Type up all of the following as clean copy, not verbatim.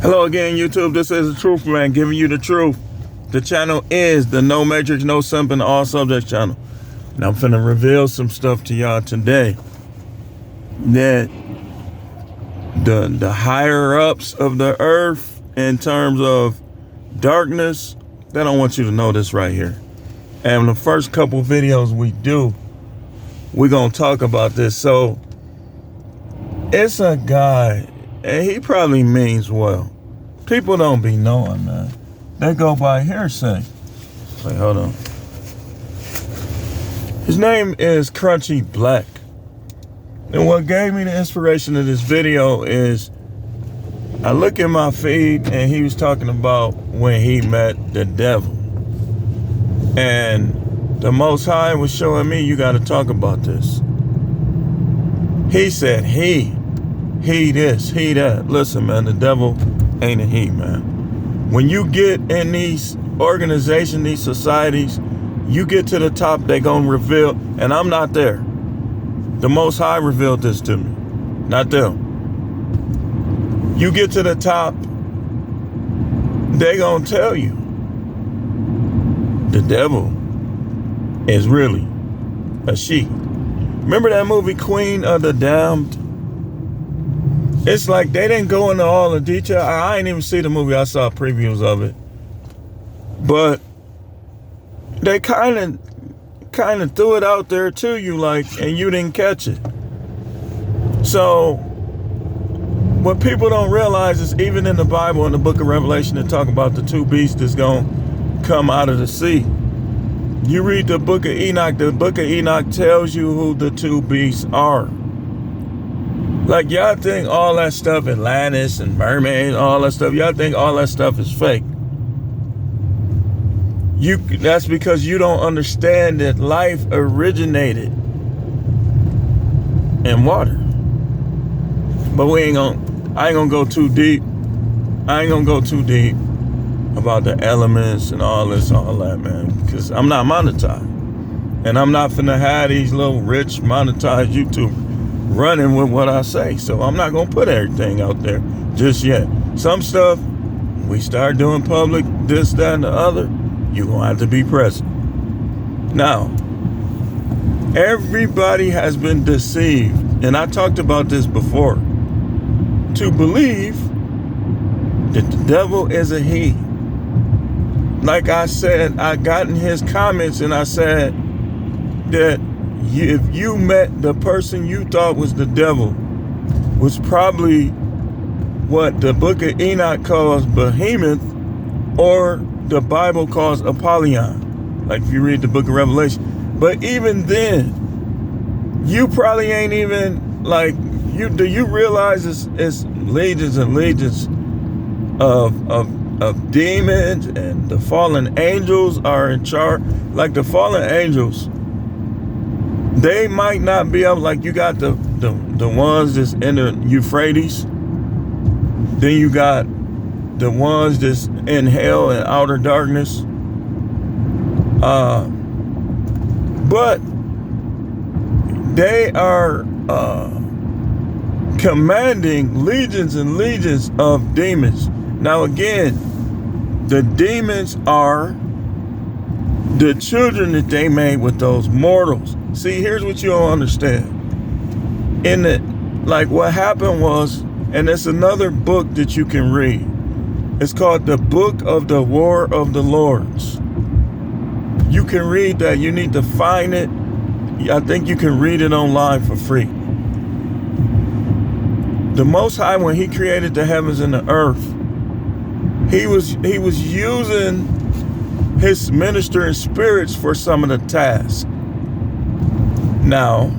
Hello again, YouTube. This is the Truth Man giving you the truth. The channel is the No Matrix, No Simping, All Subjects channel. And I'm finna reveal some stuff to y'all today that the higher ups of the earth in terms of darkness, they don't want you to know this right here. And the first couple videos we do, we're gonna talk about this. So it's a guy, and he probably means well. People don't be knowing, man. They go by hearsay. Wait, hold on. His name is Crunchy Black. And what gave me the inspiration of this video is I look in my feed and he was talking about when he met the devil. And the Most High was showing me, you got to talk about this. He said he this, he that. Listen, man, the devil ain't a he, man. When you get in these organizations, these societies, you get to the top, they gonna reveal, and I'm not there. The Most High revealed this to me, not them. You get to the top, they gonna tell you the devil is really a she. Remember that movie Queen of the Damned? It's like they didn't go into all the detail. I ain't even see the movie. I saw previews of it. But they kind of threw it out there to you, like, and you didn't catch it. So what people don't realize is even in the Bible, in the book of Revelation, they talk about the two beasts that's going to come out of the sea. You read the book of Enoch tells you who the two beasts are. Like, y'all think all that stuff, Atlantis and mermaids, all that stuff, y'all think all that stuff is fake. That's because you don't understand that life originated in water. But I ain't gonna go too deep. I ain't gonna go too deep about the elements and all that, man, because I'm not monetized. And I'm not finna have these little rich monetized YouTubers running with what I say. So I'm not gonna put everything out there just yet. Some stuff, we start doing public, this, that, and the other, you're gonna have to be present. Now, everybody has been deceived, and I talked about this before, to believe that the devil is a he. Like I said, I got in his comments and I said that if you met the person you thought was the devil, was probably what the book of Enoch calls Behemoth, or the Bible calls Apollyon, like if you read the book of Revelation. But even then, you probably ain't even, like, do you realize it's legions and legions of demons, and the fallen angels are in charge. Like the fallen angels, they might not be able, like you got the ones that's in the Euphrates, then you got the ones that's in hell and outer darkness. But they are commanding legions and legions of demons. Now again, the demons are the children that they made with those mortals. See, here's what you don't understand. Like what happened was, and it's another book that you can read. It's called the Book of the War of the Lords. You can read that. You need to find it. I think you can read it online for free. The Most High, when he created the heavens and the earth, he was using his ministering spirits for some of the tasks. Now,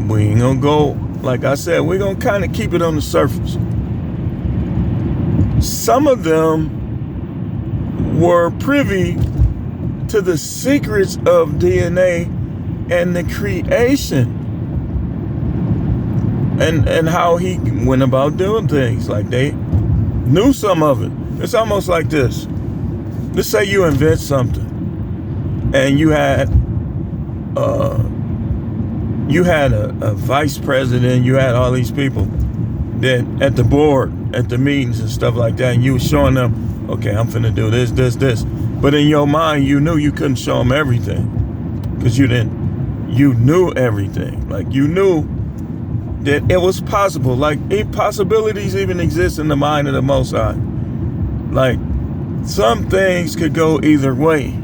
we ain't gonna go, like I said, we're gonna kind of keep it on the surface. Some of them were privy to the secrets of DNA and the creation, and how he went about doing things. Like they knew some of it. It's almost like this. Let's say you invent something and you had a vice president, you had all these people, that at the board, at the meetings and stuff like that, and you was showing them, okay, I'm finna do this, this, this. But in your mind, you knew you couldn't show them everything because you knew everything. Like you knew that it was possible. Like possibilities even exist in the mind of the Most High. Like some things could go either way.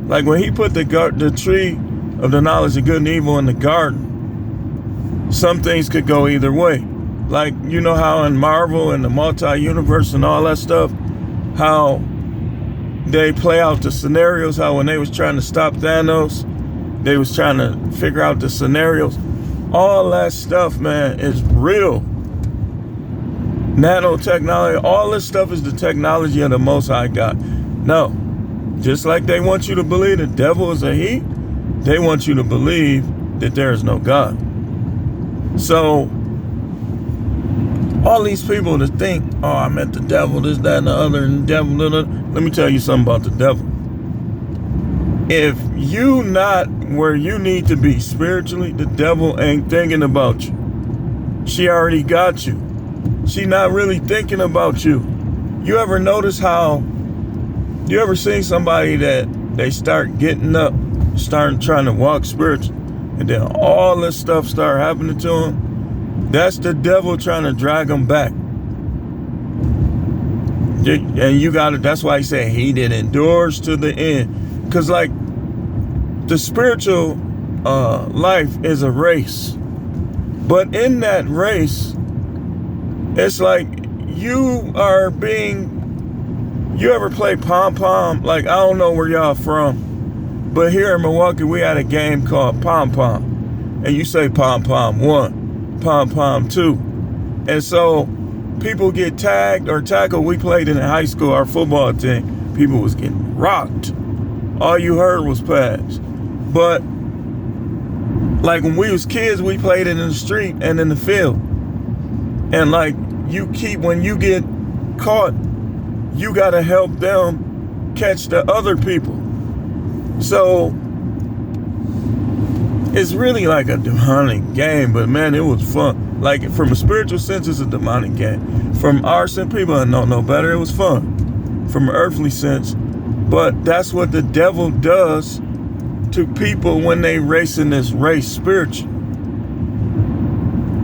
Like when he put the tree of the knowledge of good and evil in the garden, some things could go either way. Like, you know how in Marvel and the multi-universe and all that stuff, how they play out the scenarios, how when they was trying to stop Thanos, they was trying to figure out the scenarios. All that stuff, man, is real. Nanotechnology, all this stuff is the technology of the Most High God. No, just like they want you to believe the devil is a he, they want you to believe that there is no God. So, all these people that think, oh, I met the devil, this, that, and the other, and the devil, let me tell you something about the devil. If you not where you need to be spiritually, the devil ain't thinking about you. She already got you. She not really thinking about you. You ever notice how, you ever seen somebody that they start getting up, starting trying to walk spiritual, and then all this stuff start happening to them? That's the devil trying to drag them back. And you got it. That's why he said he that endures to the end. Because like the spiritual life is a race. But in that race, it's like you ever play pom-pom? Like, I don't know where y'all from, but here in Milwaukee, we had a game called pom-pom. And you say pom-pom 1, pom-pom 2. And so people get tagged or tackled. We played in high school, our football team. People was getting rocked. All you heard was pass. But like when we was kids, we played it in the street and in the field. And like when you get caught, you got to help them catch the other people. So it's really like a demonic game, but man, it was fun. Like from a spiritual sense, it's a demonic game. From our sense, people that don't know better, it was fun. From an earthly sense, but that's what the devil does to people when they race in this race spiritually.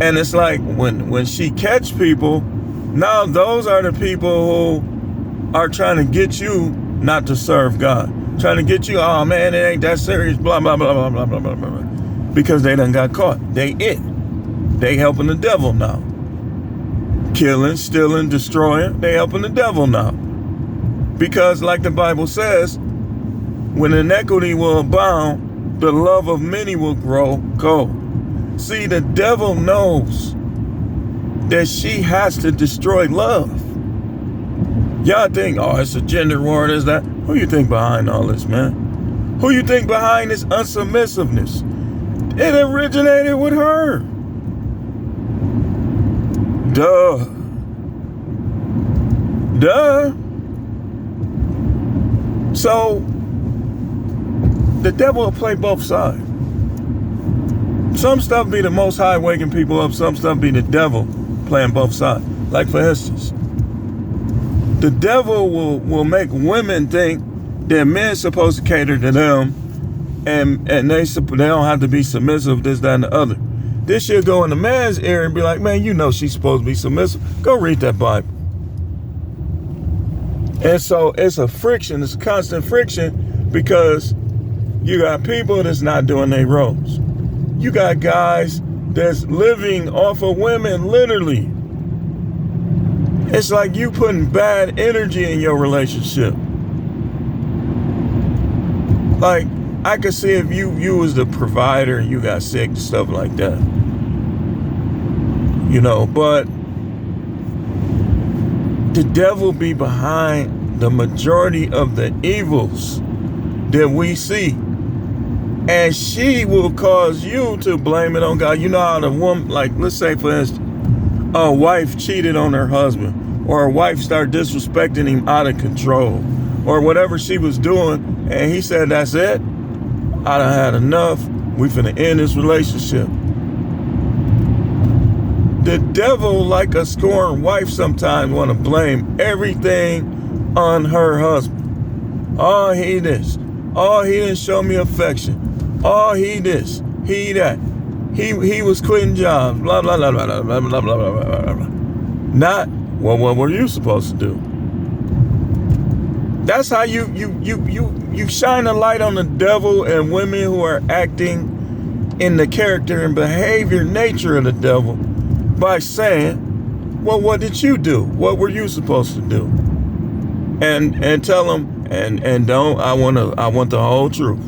And it's like when she catch people, now those are the people who are trying to get you not to serve God. Trying to get you, oh man, it ain't that serious, blah, blah, blah, blah, blah, blah, blah, blah. Because they done got caught. They helping the devil now. Killing, stealing, destroying, they helping the devil now. Because like the Bible says, when iniquity will abound, the love of many will grow cold. See, the devil knows that she has to destroy love. Y'all think, oh, it's a gender war, is that? Who you think behind all this, man? Who you think behind this unsubmissiveness? It originated with her. Duh. So, the devil will play both sides. Some stuff be the Most High waking people up. Some stuff be the devil playing both sides. Like for instance, the devil will make women think that men's supposed to cater to them, and they don't have to be submissive, this, that, and the other. This should go in the man's ear and be like, man, you know she's supposed to be submissive. Go read that Bible. And so it's a friction. It's a constant friction because you got people that's not doing their roles. You got guys that's living off of women, literally. It's like you putting bad energy in your relationship. Like, I could see if you was the provider and you got sick and stuff like that. You know, but the devil be behind the majority of the evils that we see. And she will cause you to blame it on God. You know how the woman, like, let's say for instance, a wife cheated on her husband, or a wife started disrespecting him out of control, or whatever she was doing, and he said, that's it, I done had enough, we finna end this relationship. The devil, like a scorned wife, sometimes want to blame everything on her husband. Oh, he this. Oh, he didn't show me affection. Oh, he this. He that. He was quitting jobs. Blah, blah, blah, blah, blah, blah, blah, blah, blah, blah. Not, well, what were you supposed to do? That's how you shine a light on the devil and women who are acting in the character and behavior nature of the devil by saying, well, what did you do? What were you supposed to do? And tell them, and don't, I want the whole truth.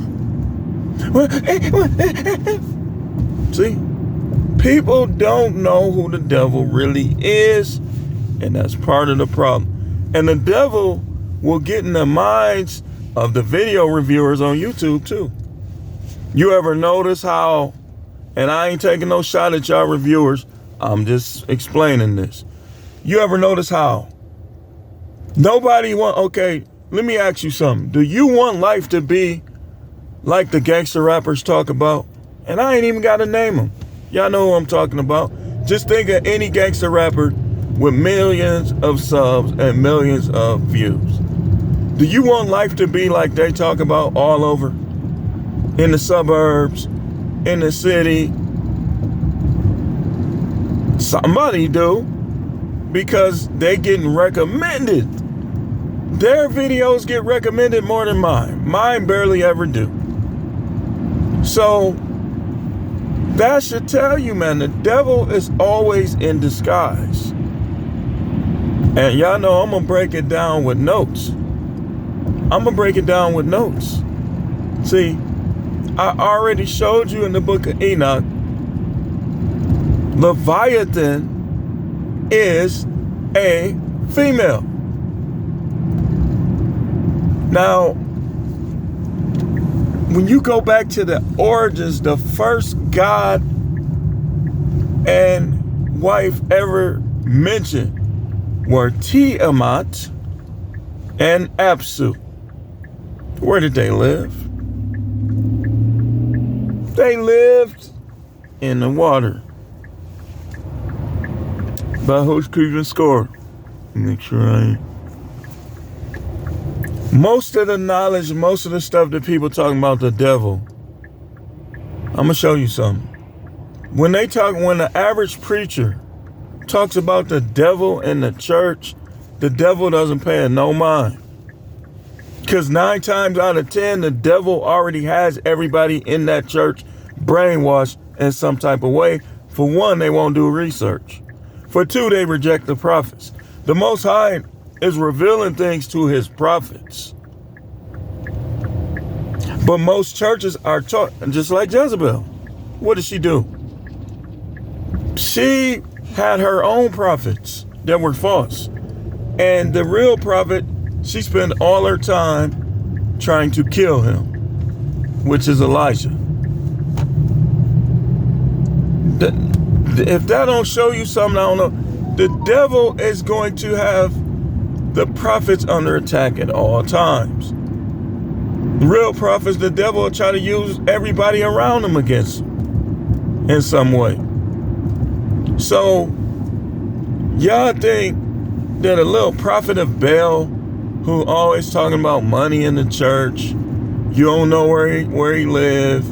See, people don't know who the devil really is, and that's part of the problem. And the devil will get in the minds of the video reviewers on YouTube too. You ever notice how, and I ain't taking no shot at y'all reviewers, I'm just explaining this. You ever notice how nobody okay, let me ask you something. Do you want life to be like the gangster rappers talk about? And I ain't even got to name them. Y'all know who I'm talking about. Just think of any gangster rapper with millions of subs and millions of views. Do you want life to be like they talk about all over? In the suburbs, in the city? Somebody do, because they getting recommended. Their videos get recommended more than mine. Mine barely ever do. So that should tell you, man, the devil is always in disguise. And y'all know I'm going to break it down with notes. See, I already showed you in the book of Enoch, Leviathan is a female. Now, when you go back to the origins, the first god and wife ever mentioned were Tiamat and Apsu. Where did they live? They lived in the water. But who's keeping score? Make sure I ain't. Most of the knowledge, most of the stuff that people talking about the devil, I'm going to show you something. When the average preacher talks about the devil in the church, the devil doesn't pay it no mind. Because 9 times out of 10, the devil already has everybody in that church brainwashed in some type of way. For one, they won't do research. For two, they reject the prophets. The Most High is revealing things to his prophets. But most churches are taught, just like Jezebel. What did she do? She had her own prophets that were false. And the real prophet, she spent all her time trying to kill him, which is Elijah. If that don't show you something, I don't know. The devil is going to have the prophets under attack at all times. Real prophets, the devil will try to use everybody around him against him in some way. So, y'all think that a little prophet of Baal who always talking about money in the church, you don't know where he live,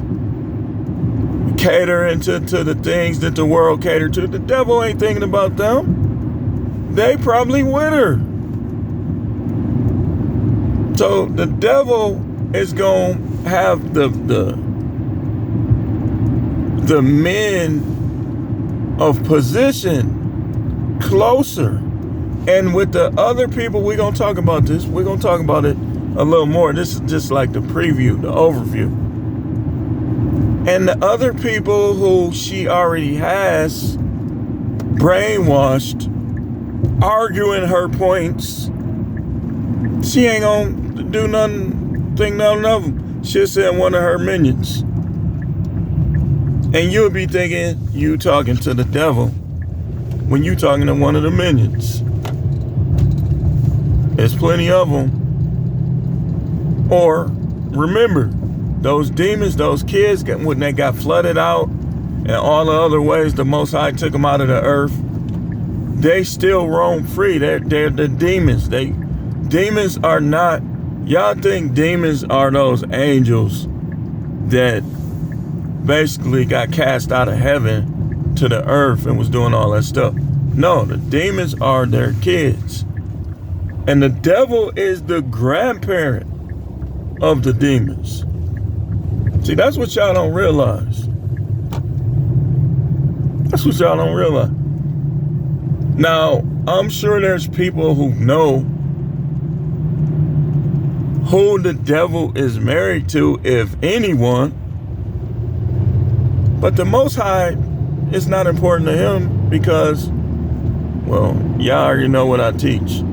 catering to the things that the world cater to, the devil ain't thinking about them. They probably with her. So the devil is going to have the men of position closer. And with the other people, we're going to talk about this. We're going to talk about it a little more. This is just like the preview, the overview. And the other people who she already has brainwashed, arguing her points, she ain't going to do nothing, think none of them. She'll send one of her minions. And you'll be thinking you talking to the devil when you talking to one of the minions. There's plenty of them. Or remember, those demons, those kids, when they got flooded out and all the other ways the Most High took them out of the earth, they still roam free. They're the demons. Demons are not, y'all think demons are those angels that basically got cast out of heaven to the earth and was doing all that stuff. No, the demons are their kids. And the devil is the grandparent of the demons. See, that's what y'all don't realize. That's what y'all don't realize. Now, I'm sure there's people who know who the devil is married to, if anyone. But the Most High is not important to him because, well, y'all already know what I teach.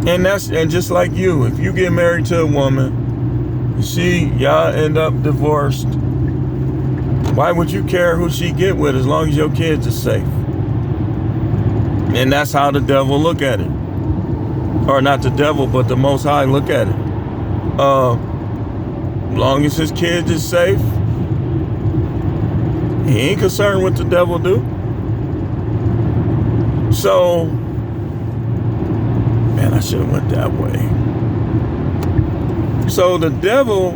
And just like you, if you get married to a woman, y'all end up divorced, why would you care who she get with as long as your kids are safe? And that's how the devil look at it. Or not the devil, but the Most High look at it. As long as his kids is safe, he ain't concerned what the devil do. So, man, I should have went that way. So the devil,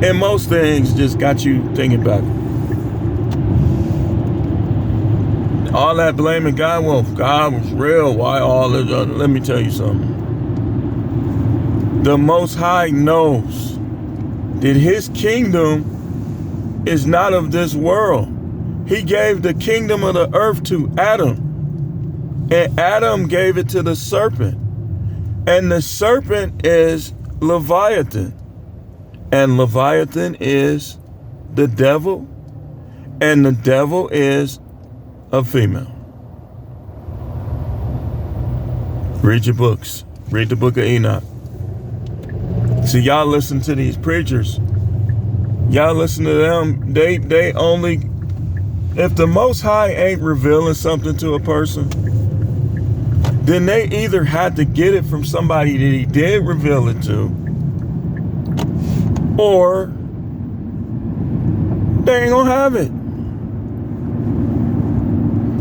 in most things, just got you thinking back. All that blaming God, well, if God was real, why all this other? Let me tell you something. The Most High knows that his kingdom is not of this world. He gave the kingdom of the earth to Adam. And Adam gave it to the serpent. And the serpent is Leviathan. And Leviathan is the devil. And the devil is a female. Read your books. Read the book of Enoch. See, y'all listen to these preachers. Y'all listen to them. They only, if the Most High ain't revealing something to a person, then they either had to get it from somebody that he did reveal it to, or they ain't gonna have it.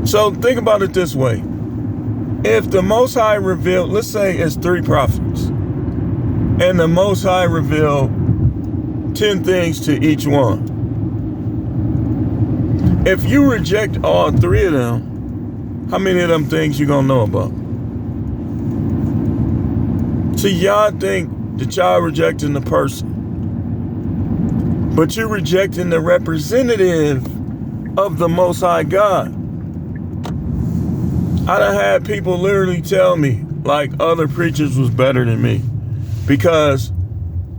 So think about it this way. If the Most High revealed, let's say it's 3 prophets, and the Most High revealed 10 things to each one. If you reject all 3 of them, how many of them things you gonna know about? See, y'all think that y'all rejecting the person, but you're rejecting the representative of the Most High God. I done had people literally tell me like other preachers was better than me because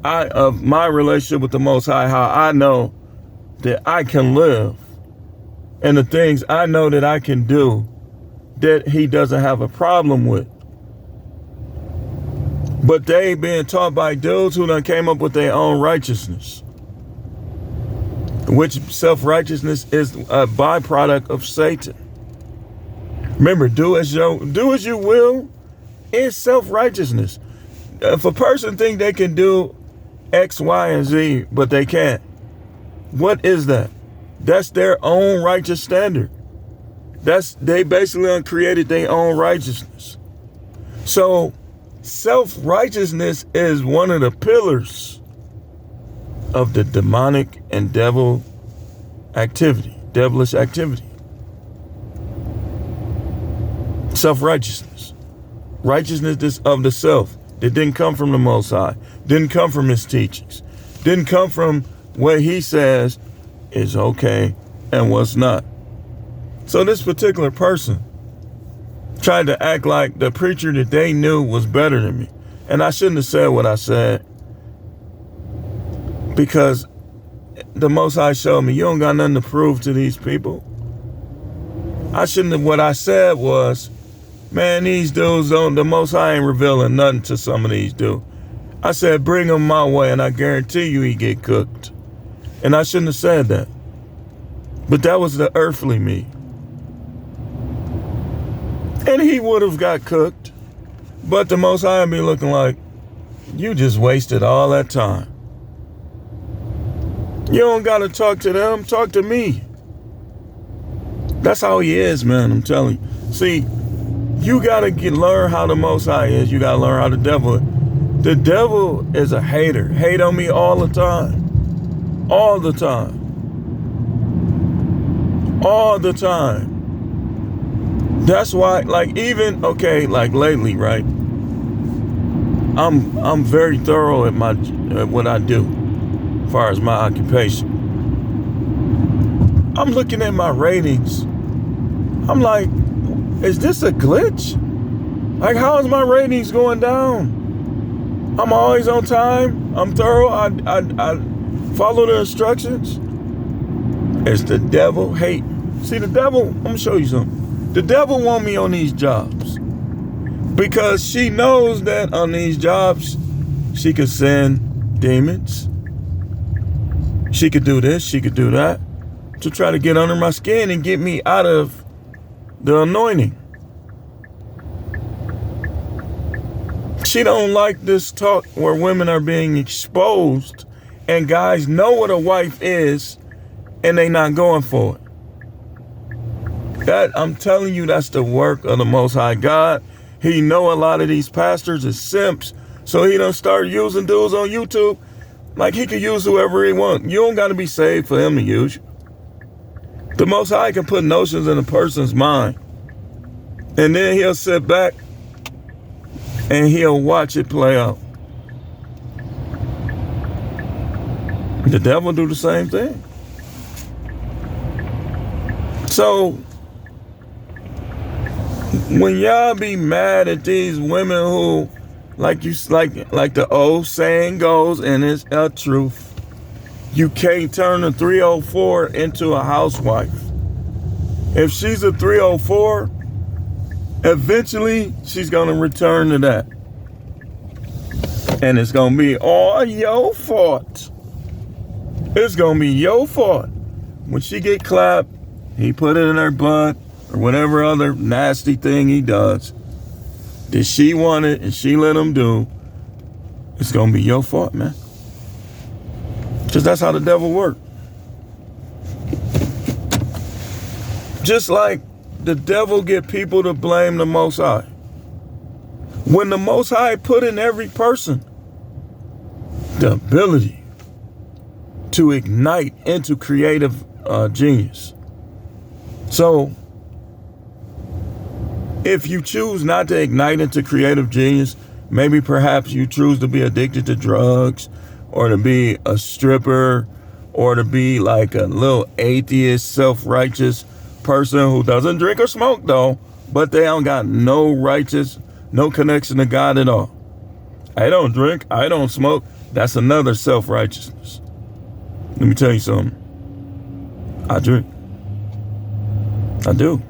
of my relationship with the Most High, how I know that I can live and the things I know that I can do that he doesn't have a problem with. But they being taught by dudes who done came up with their own righteousness, which self-righteousness is a byproduct of Satan. Remember, do as you will is self-righteousness. If a person think they can do X, Y, and Z, but they can't, what is that? That's their own righteous standard. They basically created their own righteousness. So self-righteousness is one of the pillars of the demonic and devilish activity. Self-righteousness. Righteousness of the self that didn't come from the Most High, didn't come from his teachings, didn't come from what he says is okay and what's not. So this particular person tried to act like the preacher that they knew was better than me. And I shouldn't have said what I said, because the Most High showed me you don't got nothing to prove to these people. What I said was, man, these dudes the Most High ain't revealing nothing to some of these dudes. I said, bring them my way and I guarantee you he get cooked. And I shouldn't have said that. But that was the earthly me. And he would have got cooked. But the Most High be looking like, you just wasted all that time. You don't got to talk to them. Talk to me. That's how he is, man. I'm telling you. See, you got to learn how the Most High is. You got to learn how the devil is. The devil is a hater. Hate on me all the time. All the time. All the time. That's why, like, even, okay, like lately, right? I'm very thorough at what I do as far as my occupation. I'm looking at my ratings. I'm like, is this a glitch? Like, how is my ratings going down? I'm always on time. I'm thorough. I follow the instructions. It's the devil hate. See, the devil, I'm going to show you something. The devil want me on these jobs because she knows that on these jobs, she could send demons. She could do this. She could do that to try to get under my skin and get me out of the anointing. She don't like this talk where women are being exposed and guys know what a wife is and they not going for it. That, I'm telling you, that's the work of the Most High God. He know a lot of these pastors is simps, so he done start using dudes on YouTube. Like, he could use whoever he want. You don't got to be saved for him to use you. The Most High can put notions in a person's mind, and then he'll sit back and he'll watch it play out. The devil do the same thing. So, when y'all be mad at these women who, like the old saying goes, and it's a truth, you can't turn a 304 into a housewife. If she's a 304, eventually she's gonna return to that. And it's gonna be all your fault. It's gonna be your fault. When she get clapped, he put it in her butt, or whatever other nasty thing he does. Did she want it and she let him do? It's gonna be your fault, man. Because that's how the devil works. Just like the devil get people to blame the Most High. When the Most High put in every person the ability to ignite into creative genius. So, if you choose not to ignite into creative genius, maybe perhaps you choose to be addicted to drugs, or to be a stripper, or to be like a little atheist, self-righteous person who doesn't drink or smoke though, but they don't got no connection to God at all. I don't drink, I don't smoke. That's another self-righteousness. Let me tell you something. I drink. I do.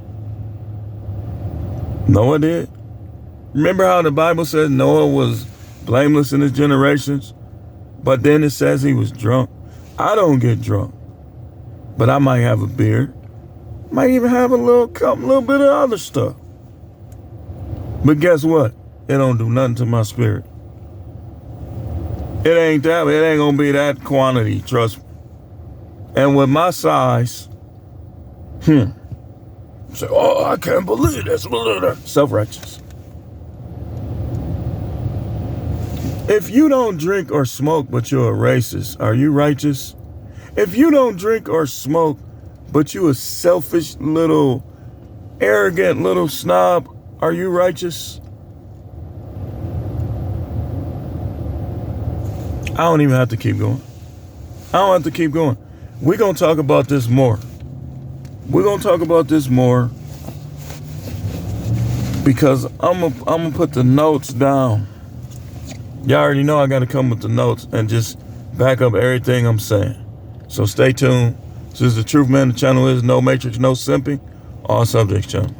Noah did. Remember how the Bible says Noah was blameless in his generations? But then it says he was drunk. I don't get drunk. But I might have a beer. Might even have a little bit of other stuff. But guess what? It don't do nothing to my spirit. It ain't gonna be that quantity, trust me. And with my size, say, oh, I can't believe this. Self-righteous. If you don't drink or smoke, but you're a racist, are you righteous? If you don't drink or smoke, but you a selfish little, arrogant little snob, are you righteous? I don't even have to keep going. I don't have to keep going. We're going to talk about this more. We're going to talk about this more because I'm gonna put the notes down. Y'all already know I got to come with the notes and just back up everything I'm saying. So stay tuned. This is The Truth Man. The channel is No Matrix, No Simping. All subjects channel.